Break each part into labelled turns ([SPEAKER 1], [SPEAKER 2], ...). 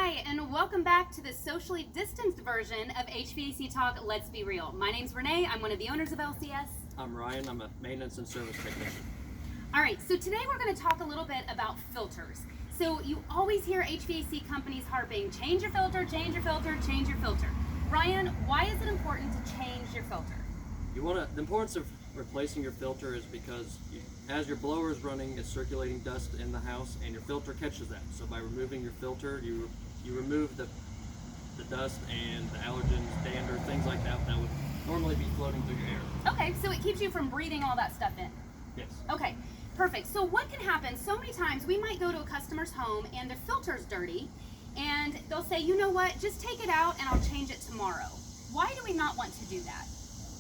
[SPEAKER 1] Hi, and welcome back to the socially distanced version of HVAC Talk, Let's Be Real. My name's Renee, I'm one of the owners of LCS.
[SPEAKER 2] I'm Ryan, I'm a maintenance and service technician.
[SPEAKER 1] Alright, so today we're going to talk a little bit about filters. So you always hear HVAC companies harping, change your filter, change your filter, change your filter. Ryan, why is it important to change your filter?
[SPEAKER 2] The importance of replacing your filter is because as your blower is running, it's circulating dust in the house and your filter catches that. So by removing your filter, you remove the dust and the allergens, dander, things like that that would normally be floating through your air.
[SPEAKER 1] Okay, so it keeps you from breathing all that stuff in.
[SPEAKER 2] Yes.
[SPEAKER 1] Okay, perfect. So what can happen? So many times we might go to a customer's home and their filter's dirty and they'll say, you know what, just take it out and I'll change it tomorrow. Why do we not want to do that?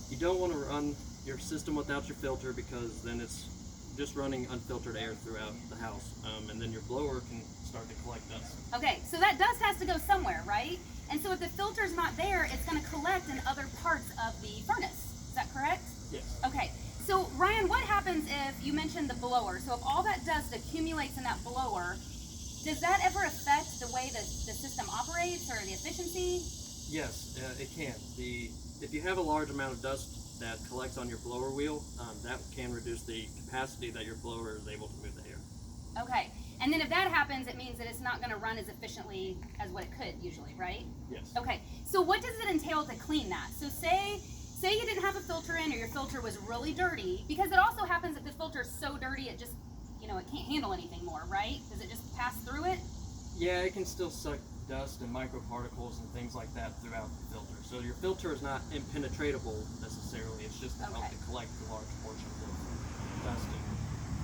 [SPEAKER 2] You don't want to run your system without your filter because then it's just running unfiltered air throughout the house, and then your blower can start to collect dust.
[SPEAKER 1] Okay, so that dust has to go somewhere, right? And so if the filter's not there, it's going to collect in other parts of the furnace. Is that correct?
[SPEAKER 2] Yes.
[SPEAKER 1] Okay, so Ryan, what happens if you mentioned the blower? So if all that dust accumulates in that blower, does that ever affect the way the system operates or the efficiency?
[SPEAKER 2] Yes, it can. If you have a large amount of dust that collects on your blower wheel, that can reduce the capacity that your blower is able to move the air.
[SPEAKER 1] Okay, and then if that happens, it means that it's not going to run as efficiently as what it could usually, right?
[SPEAKER 2] Yes.
[SPEAKER 1] Okay, so what does it entail to clean that? So say you didn't have a filter in, or your filter was really dirty, because it also happens if the filter is so dirty it just, it can't handle anything more, right? Does it just pass through it?
[SPEAKER 2] Yeah, it can still suck dust and microparticles and things like that throughout the filter. So your filter is not impenetratable necessarily, it's just to help to collect the large portions of dust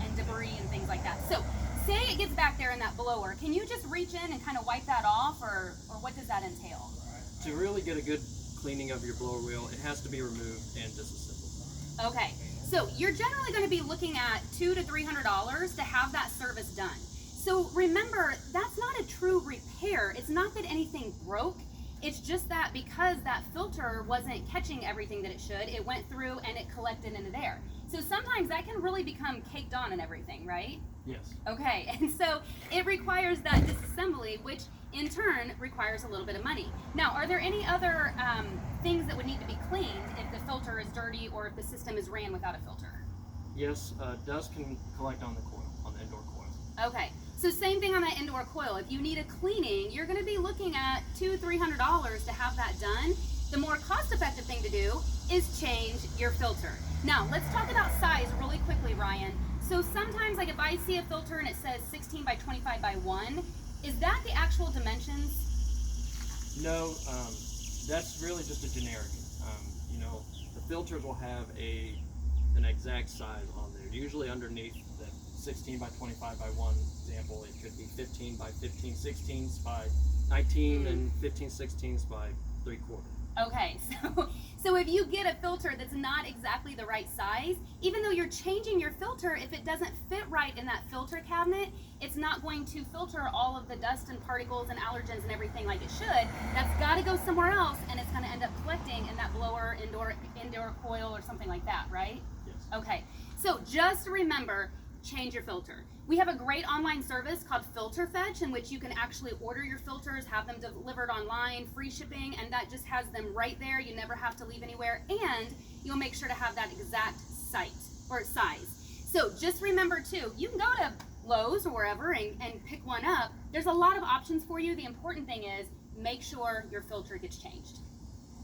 [SPEAKER 1] and debris and things like that. So say it gets back there in that blower, can you just reach in and kind of wipe that off, or what does that entail?
[SPEAKER 2] To really get a good cleaning of your blower wheel, it has to be removed and disassembled.
[SPEAKER 1] Okay, so you're generally going to be looking at $200 to $300 to have that service done. So remember, that's not a true repair. It's not that anything broke. It's just that because that filter wasn't catching everything that it should, it went through and it collected into there. So sometimes that can really become caked on and everything, right?
[SPEAKER 2] Yes.
[SPEAKER 1] Okay, and so it requires that disassembly, which in turn requires a little bit of money. Now, are there any other things that would need to be cleaned if the filter is dirty or if the system is ran without a filter?
[SPEAKER 2] Yes, dust can collect on the coil, on the indoor coil.
[SPEAKER 1] Okay, so same thing on that indoor coil. If you need a cleaning, you're going to be looking at $200 to $300 to have that done. The more cost-effective thing to do is change your filter. Now, let's talk about size really quickly, Ryan. So sometimes, like if I see a filter and it says 16 by 25 by 1, is that the actual dimensions?
[SPEAKER 2] No, that's really just a generic. The filters will have an exact size on there. Usually underneath the 16 by 25 by 1 example, it could be 15 by 15 sixteenths by 19 and 15 sixteenths by 3/4.
[SPEAKER 1] Okay, so if you get a filter that's not exactly the right size, even though you're changing your filter, if it doesn't fit right in that filter cabinet, it's not going to filter all of the dust and particles and allergens and everything like it should. That's got to go somewhere else, and it's going to end up collecting in that blower, indoor coil, or something like that, right?
[SPEAKER 2] Yes.
[SPEAKER 1] Okay, so just remember, change your filter. We have a great online service called Filter Fetch, in which you can actually order your filters, have them delivered online, free shipping, and that just has them right there. You never have to leave anywhere, and you'll make sure to have that exact size. So just remember too, you can go to Lowe's or wherever and pick one up. There's a lot of options for you. The important thing is make sure your filter gets changed.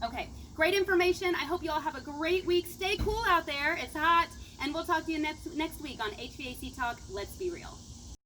[SPEAKER 1] Okay, great information. I hope you all have a great week. Stay cool out there. It's hot. And we'll talk to you next week on HVAC Talk, Let's Be Real.